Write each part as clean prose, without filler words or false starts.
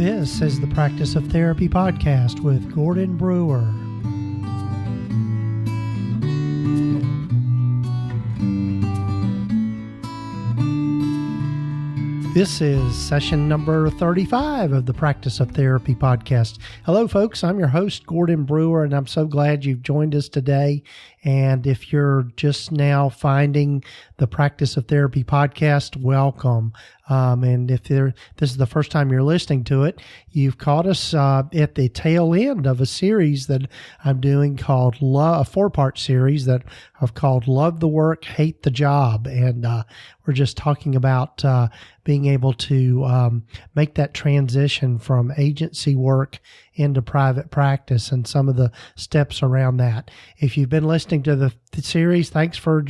This is the Practice of Therapy podcast with Gordon Brewer. This is session number 35 of the Practice of Therapy podcast. Hello, folks. I'm your host, Gordon Brewer, and I'm so glad you've joined us today. And if you're just now finding the Practice of Therapy podcast, welcome. And if this is the first time you're listening to it, you've caught us at the tail end of a series that I'm doing called a 4-part series that I've called Love the Work, Hate the Job. And we're just talking about being able to make that transition from agency work into private practice and some of the steps around that. If you've been listening to the series, thanks for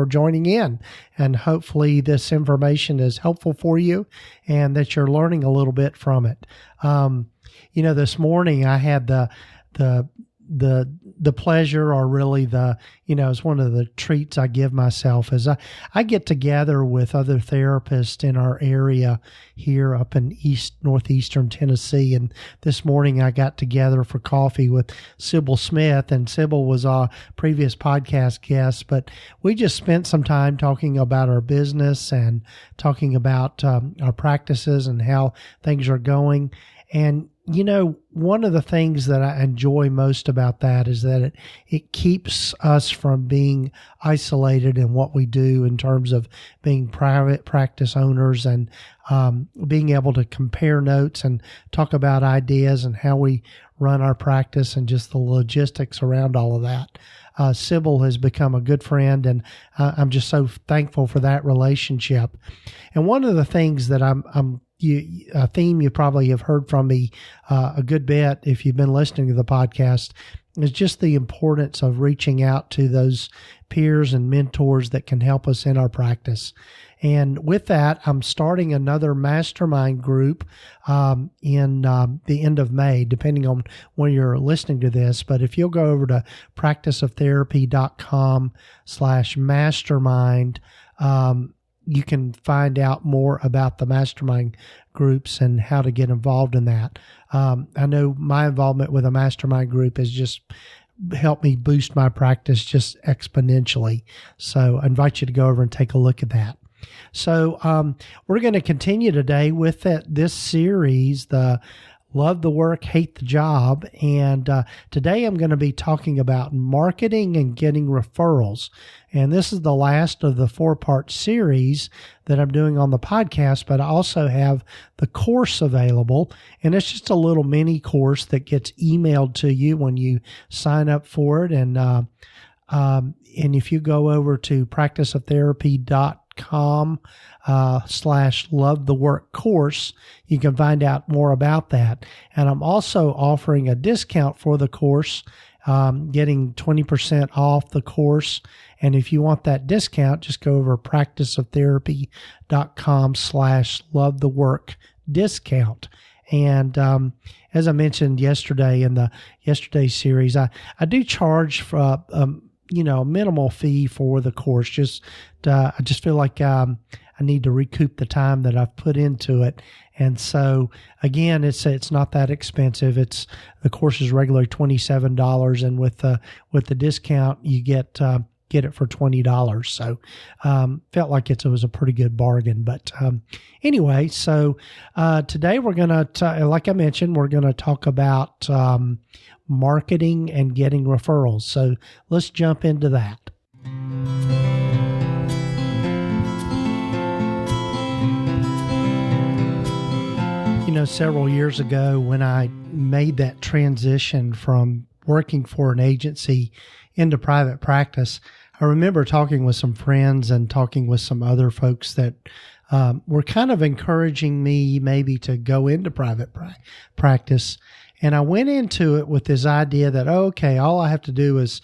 joining in, and hopefully this information is helpful for you and that you're learning a little bit from it. This morning I had the pleasure, or really it's one of the treats I give myself, is I get together with other therapists in our area here up in northeastern Tennessee. And this morning I got together for coffee with Sybil Smith, and Sybil was a previous podcast guest, but we just spent some time talking about our business and talking about our practices and how things are going. And one of the things that I enjoy most about that is that it keeps us from being isolated in what we do in terms of being private practice owners, and being able to compare notes and talk about ideas and how we run our practice and just the logistics around all of that. Sybil has become a good friend, and I'm just so thankful for that relationship. And one of the things that a theme you probably have heard from me a good bit if you've been listening to the podcast is just the importance of reaching out to those peers and mentors that can help us in our practice. And with that, I'm starting another mastermind group in the end of May, depending on when you're listening to this. But if you'll go over to practiceoftherapy.com/mastermind, you can find out more about the mastermind groups and how to get involved in that. I know my involvement with a mastermind group has just helped me boost my practice just exponentially. So I invite you to go over and take a look at that. So we're going to continue today with this series, the Love the Work, Hate the Job. And today I'm going to be talking about marketing and getting referrals. And this is the last of the 4-part series that I'm doing on the podcast, but I also have the course available. And it's just a little mini course that gets emailed to you when you sign up for it. And if you go over to practiceoftherapy.com/love the work course, you can find out more about that. And I'm also offering a discount for the course, getting 20% off the course. And if you want that discount, just go over practiceoftherapy.com/love the work discount. And as I mentioned yesterday in the yesterday's series, I do charge for a minimal fee for the course. I just feel like I need to recoup the time that I've put into it. And so again, it's not that expensive. The course is regularly $27, and with the discount, you get it for $20. So felt like it was a pretty good bargain. But anyway, so today we're going to, like I mentioned, we're going to talk about marketing and getting referrals. So let's jump into that. Several years ago when I made that transition from working for an agency into private practice, I remember talking with some friends and talking with some other folks that were kind of encouraging me maybe to go into private practice. And I went into it with this idea that, okay, all I have to do is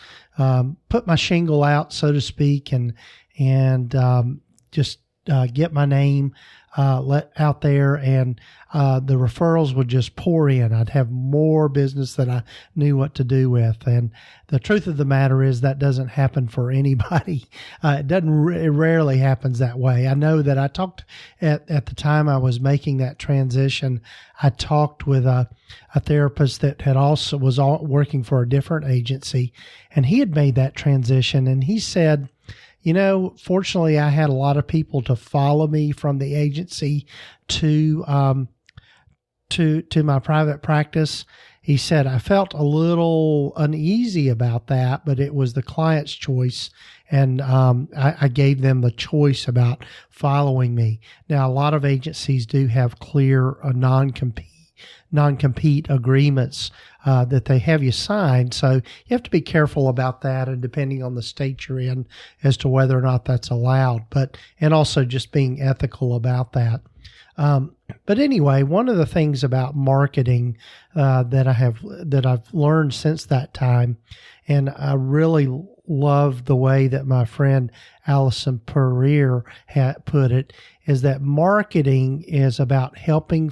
put my shingle out, so to speak, and just get my name let out there, and the referrals would just pour in. I'd have more business that I knew what to do with. And the truth of the matter is that doesn't happen for anybody. It rarely happens that way. I know that I talked at the time I was making that transition. I talked with a therapist that was working for a different agency, and he had made that transition, and he said, fortunately, I had a lot of people to follow me from the agency to my private practice. He said, I felt a little uneasy about that, but it was the client's choice. And I gave them the choice about following me. Now, a lot of agencies do have clear non-compete agreements that they have you sign. So you have to be careful about that, and depending on the state you're in as to whether or not that's allowed, and also just being ethical about that. But anyway, one of the things about marketing that I've learned since that time, and I really love the way that my friend Allison Pereira put it, is that marketing is about helping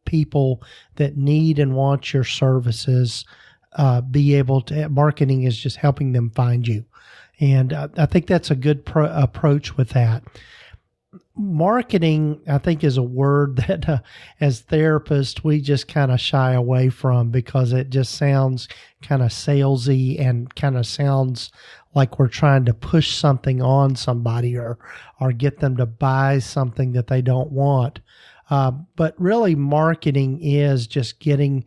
people that need and want your services be able to. Marketing is just helping them find you, and I think that's a good approach with that. Marketing, I think, is a word that as therapists we just kind of shy away from, because it just sounds kind of salesy and kind of sounds like we're trying to push something on somebody or get them to buy something that they don't want. But really, marketing is just getting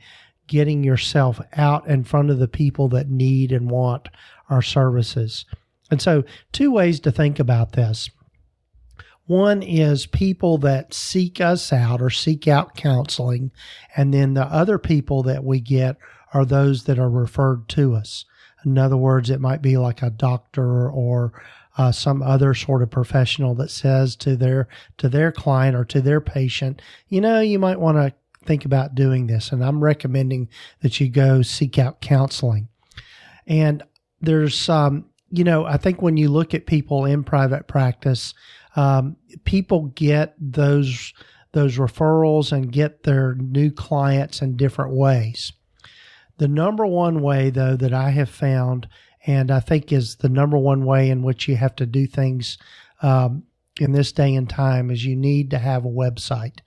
yourself out in front of the people that need and want our services. And so 2 ways to think about this. One is people that seek us out or seek out counseling, and then the other people that we get are those that are referred to us. In other words, it might be like a doctor or some other sort of professional that says to their client or to their patient, you might want to think about doing this, and I'm recommending that you go seek out counseling. And there's, I think when you look at people in private practice, people get those referrals and get their new clients in different ways. The number one way, though, that I have found, and I think is the number one way in which you have to do things in this day and time, is you need to have a website.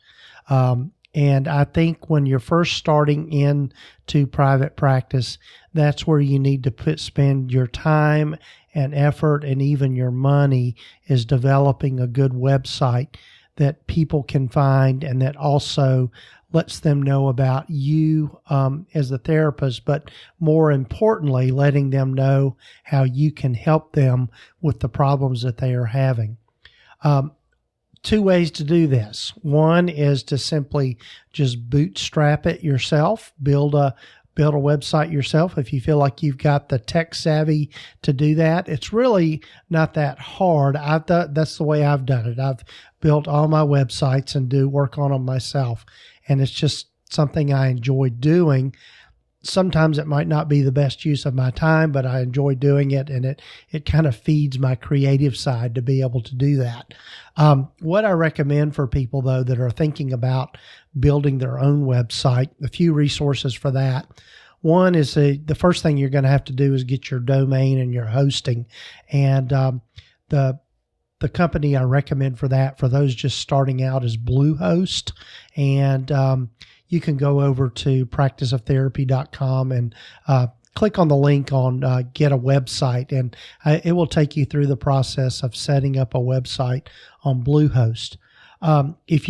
And I think when you're first starting into private practice, that's where you need to spend your time and effort and even your money, is developing a good website that people can find and that also lets them know about you as a therapist, but more importantly, letting them know how you can help them with the problems that they are having. 2 ways to do this. One is to simply just bootstrap it yourself, build a website yourself. If you feel like you've got the tech savvy to do that, it's really not that hard. That's the way I've done it. I've built all my websites and do work on them myself. And it's just something I enjoy doing. Sometimes it might not be the best use of my time, but I enjoy doing it, and it kind of feeds my creative side to be able to do that. What I recommend for people, though, that are thinking about building their own website, a few resources for that. One is the first thing you're going to have to do is get your domain and your hosting. And the company I recommend for that, for those just starting out, is Bluehost. And you can go over to practiceoftherapy.com and click on the link on get a website, and it will take you through the process of setting up a website on Bluehost. If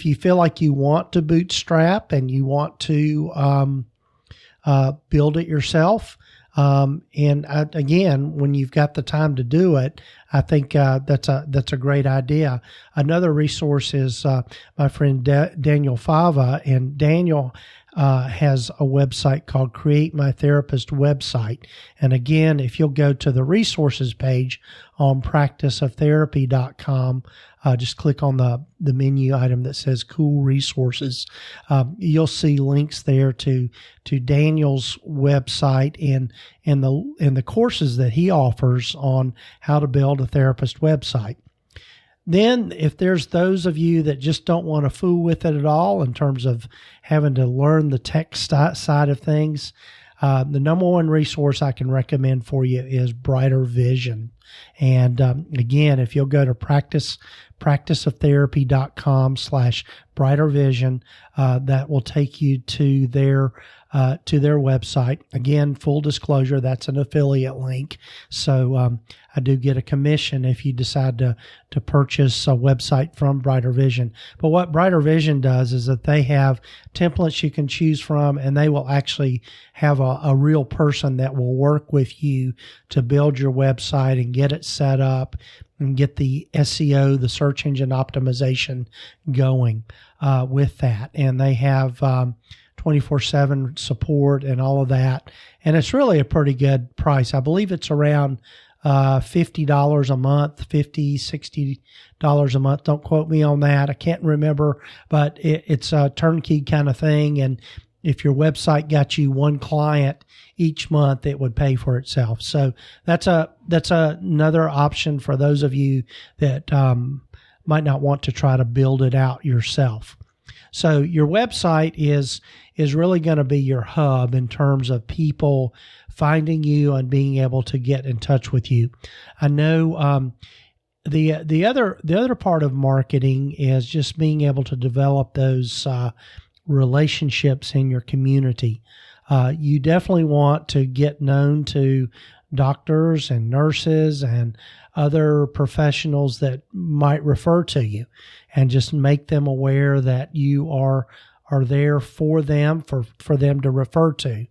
you feel like you want to bootstrap and you want to build it yourself, again, when you've got the time to do it, I think that's a great idea. Another resource is my friend Daniel Fava, and Daniel has a website called Create My Therapist Website. And again, if you'll go to the resources page on practiceoftherapy.com, just click on the menu item that says Cool Resources. You'll see links there to Daniel's website and the courses that he offers on how to build a therapist website. Then if there's those of you that just don't want to fool with it at all in terms of having to learn the tech side of things, the number one resource I can recommend for you is Brighter Vision. And again, if you'll go to practiceoftherapy.com/brighter vision, that will take you to their website. Again, full disclosure, that's an affiliate link. So I do get a commission if you decide to purchase a website from Brighter Vision. But what Brighter Vision does is that they have templates you can choose from, and they will actually have a real person that will work with you to build your website and get it set up and get the SEO, the search engine optimization going with that. And they have 24/7 support and all of that. And it's really a pretty good price. I believe it's around $50 a month, $60 a month. Don't quote me on that. I can't remember, but it's a turnkey kind of thing. And if your website got you one client each month, it would pay for itself. So that's another option for those of you that might not want to try to build it out yourself. So your website is really going to be your hub in terms of people finding you and being able to get in touch with you. I know the other part of marketing is just being able to develop those relationships in your community. You definitely want to get known to doctors and nurses and other professionals that might refer to you, and just make them aware that you are there for them, for them to refer to.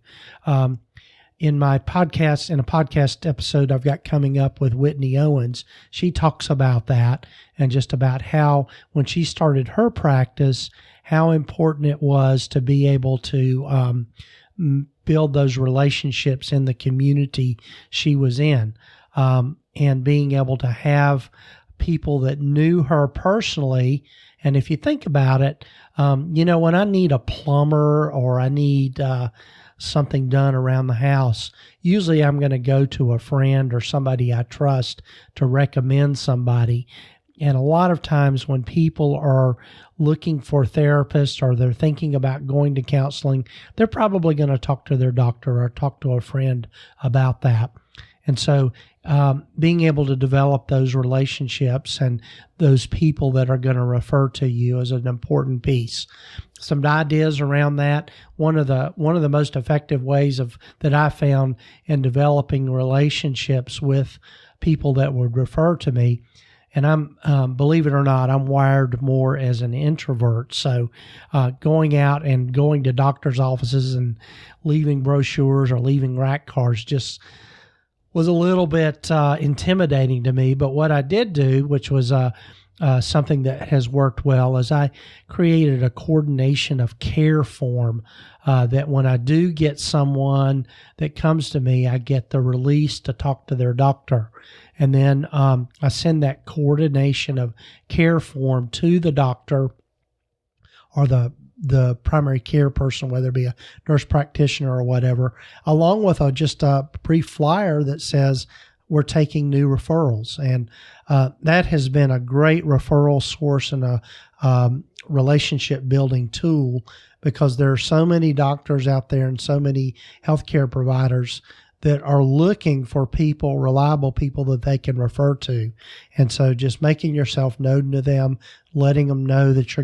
In a podcast episode I've got coming up with Whitney Owens, she talks about that and just about how when she started her practice, how important it was to be able to build those relationships in the community she was in, and being able to have people that knew her personally. And if you think about it, when I need a plumber or I need something done around the house, usually I'm going to go to a friend or somebody I trust to recommend somebody. And a lot of times when people are looking for therapists or they're thinking about going to counseling, they're probably going to talk to their doctor or talk to a friend about that. And so being able to develop those relationships and those people that are going to refer to you is an important piece. Some ideas around that. One of the most effective ways that I found in developing relationships with people that would refer to me, and I'm believe it or not, I'm wired more as an introvert. So going out and going to doctors' offices and leaving brochures or leaving rack cards just was a little bit intimidating to me. But what I did do, which was something that has worked well, is I created a coordination of care form that when I do get someone that comes to me, I get the release to talk to their doctor. And then I send that coordination of care form to the doctor or the primary care person, whether it be a nurse practitioner or whatever, along with just a brief flyer that says we're taking new referrals. And that has been a great referral source and a relationship building tool, because there are so many doctors out there and so many healthcare providers that are looking for people, reliable people that they can refer to. And so just making yourself known to them, letting them know that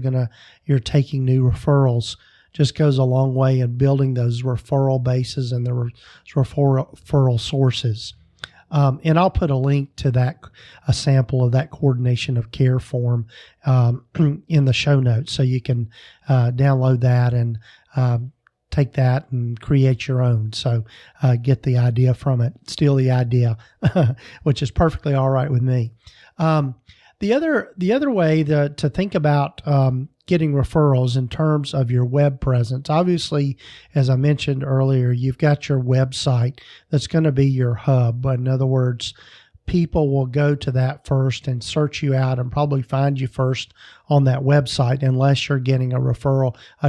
you're taking new referrals just goes a long way in building those referral bases and the referral sources. And I'll put a link to a sample of that coordination of care form in the show notes, so you can download that and take that and create your own. So get the idea from it, steal the idea, which is perfectly all right with me. The other way to think about getting referrals in terms of your web presence, obviously, as I mentioned earlier, you've got your website that's going to be your hub. In other words, people will go to that first and search you out and probably find you first on that website, unless you're getting a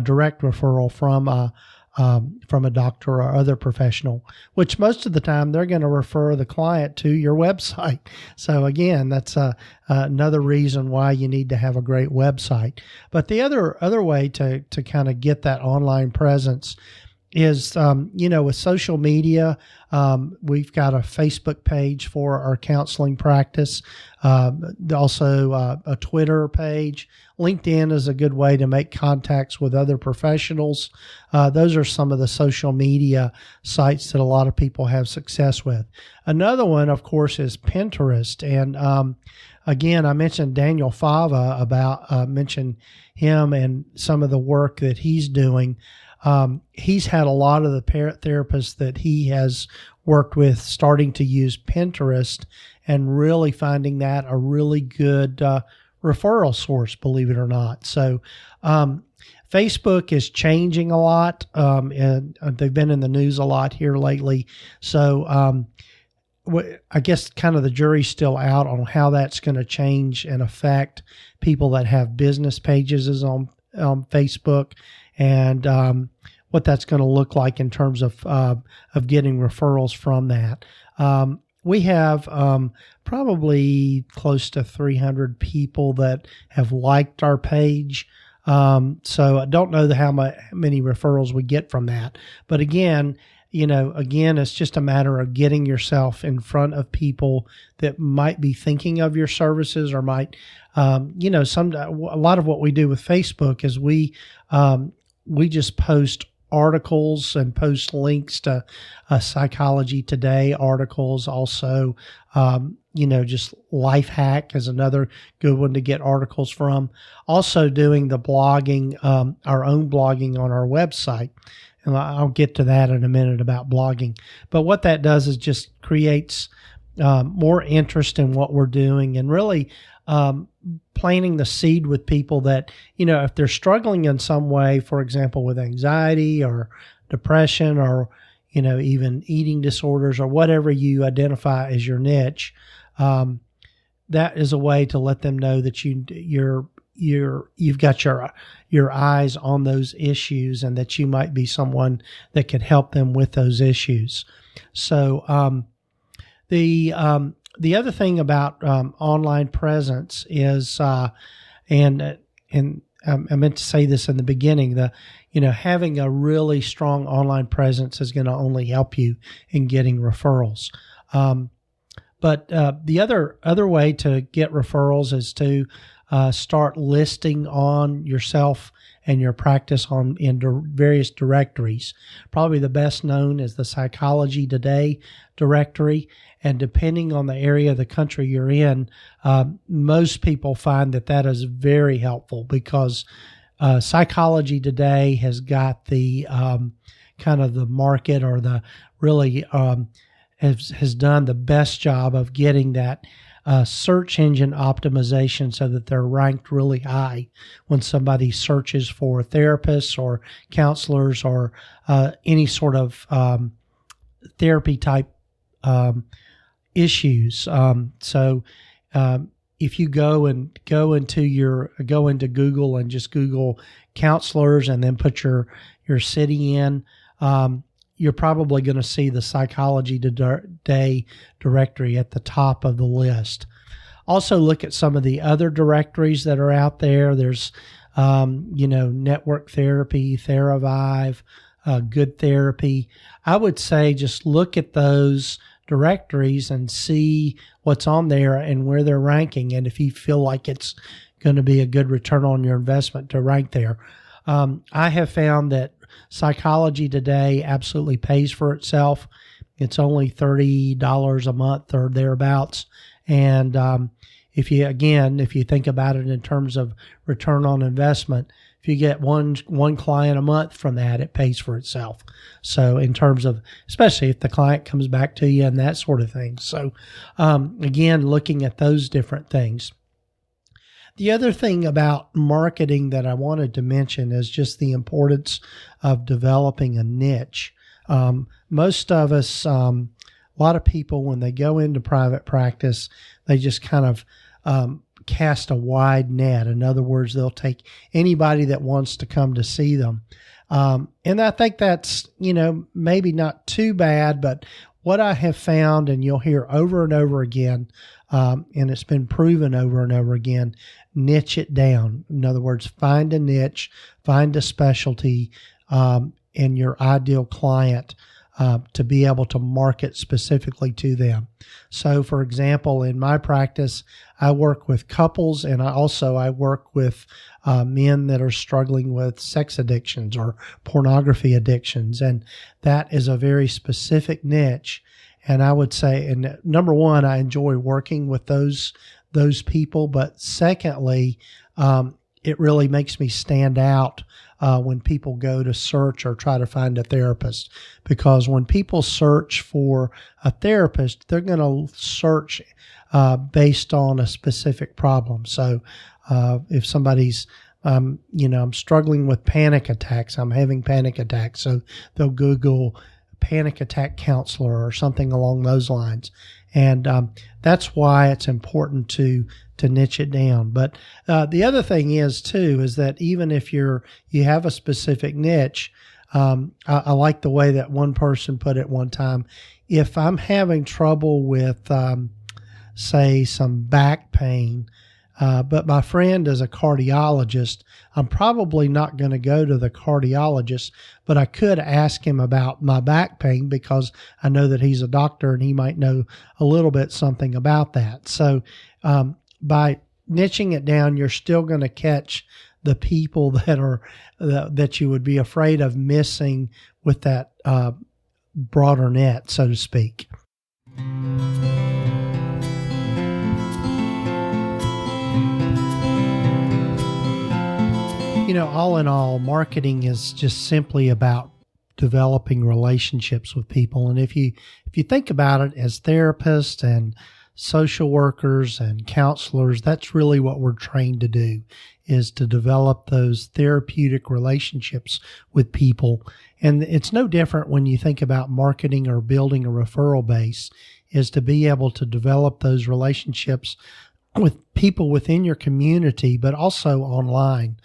direct referral from a from a doctor or other professional, which most of the time they're going to refer the client to your website. So again, that's another reason why you need to have a great website. But the other way to kind of get that online presence is, with social media. We've got a Facebook page for our counseling practice, also a Twitter page. LinkedIn is a good way to make contacts with other professionals. Those are some of the social media sites that a lot of people have success with. Another one, of course, is Pinterest. And again, I mentioned Daniel Fava mentioned him and some of the work that he's doing. He's had a lot of the therapists that he has worked with starting to use Pinterest and really finding that a really good referral source, believe it or not. So Facebook is changing a lot, and they've been in the news a lot here lately. So I guess kind of the jury's still out on how that's going to change and affect people that have business pages on Facebook, and what that's going to look like in terms of getting referrals from that. We have probably close to 300 people that have liked our page. So I don't know how many referrals we get from that. But again, it's just a matter of getting yourself in front of people that might be thinking of your services or might, a lot of what we do with Facebook is we just post articles and post links to Psychology Today articles. Also, just Life Hack is another good one to get articles from. Also doing the blogging, our own blogging on our website. And I'll get to that in a minute about blogging. But what that does is just creates more interest in what we're doing, and really planting the seed with people that, if they're struggling in some way, for example, with anxiety or depression or, even eating disorders or whatever you identify as your niche, that is a way to let them know that you've got your eyes on those issues and that you might be someone that could help them with those issues. So the other thing about online presence is, and I meant to say this in the beginning, having a really strong online presence is going to only help you in getting referrals. But the other way to get referrals is to start listing on yourself and your practice in various directories. Probably the best known is the Psychology Today directory. And depending on the area of the country you're in, most people find that is very helpful, because Psychology Today has got the kind of the market, or the really has done the best job of getting that search engine optimization so that they're ranked really high when somebody searches for therapists or counselors or any sort of therapy type issues. So if you go into Google and just Google counselors and then put your city in, you're probably going to see the Psychology Today directory at the top of the list. Also look at some of the other directories that are out there. There's, Network Therapy, Theravive, Good Therapy. I would say just look at those directories and see what's on there and where they're ranking, and if you feel like it's going to be a good return on your investment to rank there. I have found that Psychology Today absolutely pays for itself. It's only $30 a month or thereabouts. And if you think about it in terms of return on investment, if you get one client a month from that, it pays for itself. So in terms of, especially if the client comes back to you and that sort of thing. So again, looking at those different things. The other thing about marketing that I wanted to mention is just the importance of developing a niche. Most of us, a lot of people, when they go into private practice, they just kind of cast a wide net. In other words, they'll take anybody that wants to come to see them. And I think that's, maybe not too bad, but what I have found, and you'll hear over and over again, and it's been proven over and over again, niche it down. In other words, find a niche, find a specialty in your ideal client to be able to market specifically to them. So, for example, in my practice, I work with couples, and I work with men that are struggling with sex addictions or pornography addictions, and that is a very specific niche. And I would say, and number one, I enjoy working with those people, but secondly, it really makes me stand out when people go to search or try to find a therapist, because when people search for a therapist, they're going to search based on a specific problem. So if somebody's, I'm struggling with panic attacks, I'm having panic attacks, so they'll Google panic attack counselor or something along those lines. And that's why it's important to niche it down. But the other thing is that even if you have a specific niche, I like the way that one person put it one time. If I'm having trouble with, say, some back pain, but my friend is a cardiologist, I'm probably not going to go to the cardiologist, but I could ask him about my back pain because I know that he's a doctor and he might know a little bit something about that. So by niching it down, you're still going to catch the people that you would be afraid of missing with that broader net, so to speak. All in all, marketing is just simply about developing relationships with people. And if you think about it, as therapists and social workers and counselors, that's really what we're trained to do, is to develop those therapeutic relationships with people. And it's no different when you think about marketing or building a referral base, is to be able to develop those relationships with people within your community, but also online.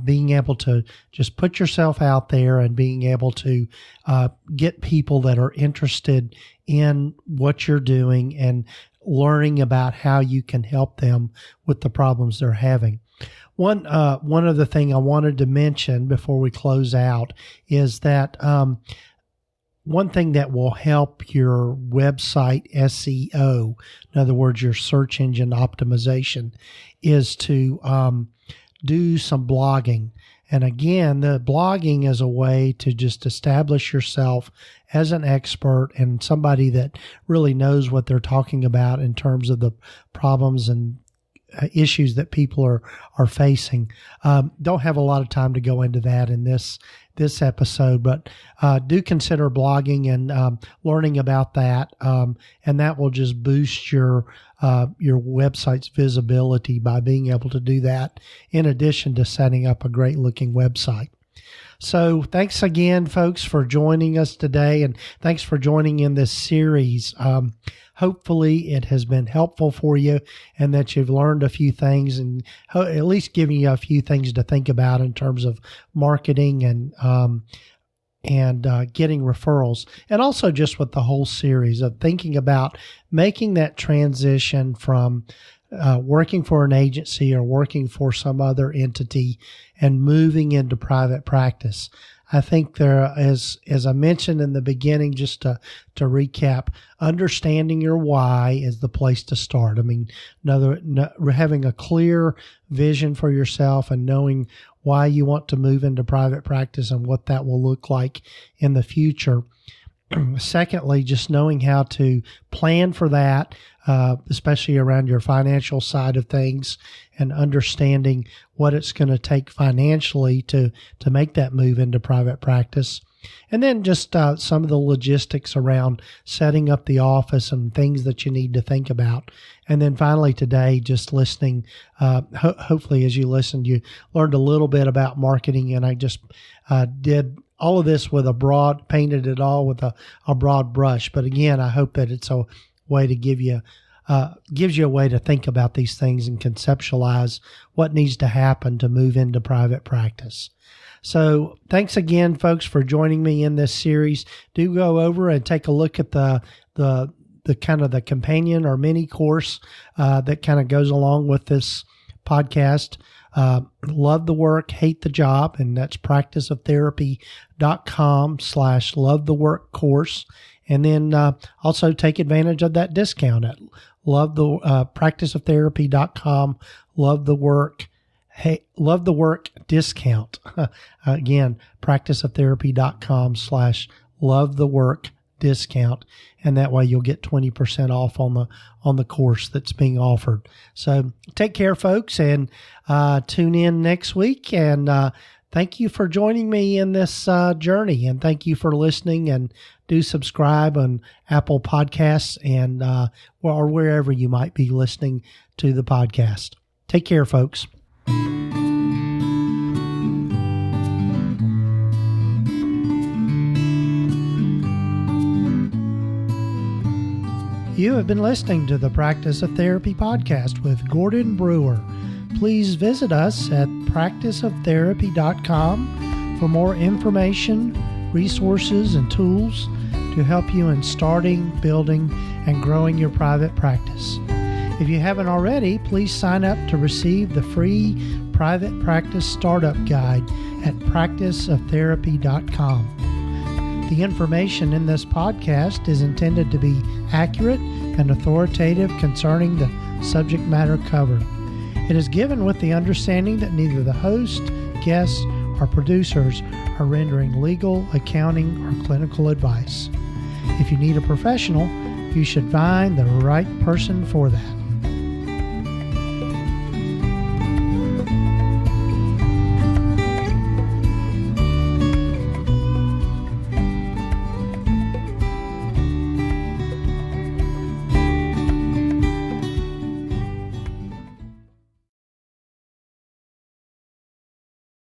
Being able to just put yourself out there and being able to get people that are interested in what you're doing and learning about how you can help them with the problems they're having. One other thing I wanted to mention before we close out is that one thing that will help your website SEO, in other words, your search engine optimization, is to do some blogging. And again, the blogging is a way to just establish yourself as an expert and somebody that really knows what they're talking about in terms of the problems and issues that people are facing. Don't have a lot of time to go into that in this episode, but do consider blogging and learning about that, and that will just boost your website's visibility by being able to do that, in addition to setting up a great looking website. So thanks again, folks, for joining us today, and thanks for joining in this series. Hopefully it has been helpful for you and that you've learned a few things, and at least giving you a few things to think about in terms of marketing and getting referrals, and also just with the whole series of thinking about making that transition from working for an agency or working for some other entity and moving into private practice. I think there, as I mentioned in the beginning, just to recap, understanding your why is the place to start. I mean, having a clear vision for yourself and knowing why you want to move into private practice and what that will look like in the future. Secondly, just knowing how to plan for that, especially around your financial side of things, and understanding what it's going to take financially to make that move into private practice. And then just some of the logistics around setting up the office and things that you need to think about. And then finally today, just listening, hopefully as you listened, you learned a little bit about marketing, and I just did all of this with painted it all with a broad brush. But again, I hope that it's a way to give you gives you a way to think about these things and conceptualize what needs to happen to move into private practice. So thanks again, folks, for joining me in this series. Do go over and take a look at the kind of the companion or mini course that kind of goes along with this podcast. Love the Work, Hate the Job, and that's practiceoftherapy.com/love the work course. And then also take advantage of that discount at practiceoftherapy.com, love the work discount. Again, practiceoftherapy.com/love the work discount. And that way you'll get 20% off on the course that's being offered. So take care, folks, and tune in next week. And thank you for joining me in this journey. And thank you for listening, and do subscribe on Apple Podcasts and or wherever you might be listening to the podcast. Take care, folks. You have been listening to the Practice of Therapy podcast with Gordon Brewer. Please visit us at practiceoftherapy.com for more information, resources, and tools to help you in starting, building, and growing your private practice. If you haven't already, please sign up to receive the free Private Practice Startup Guide at practiceoftherapy.com. The information in this podcast is intended to be accurate and authoritative concerning the subject matter covered. It is given with the understanding that neither the host, guests, or producers are rendering legal, accounting, or clinical advice. If you need a professional, you should find the right person for that.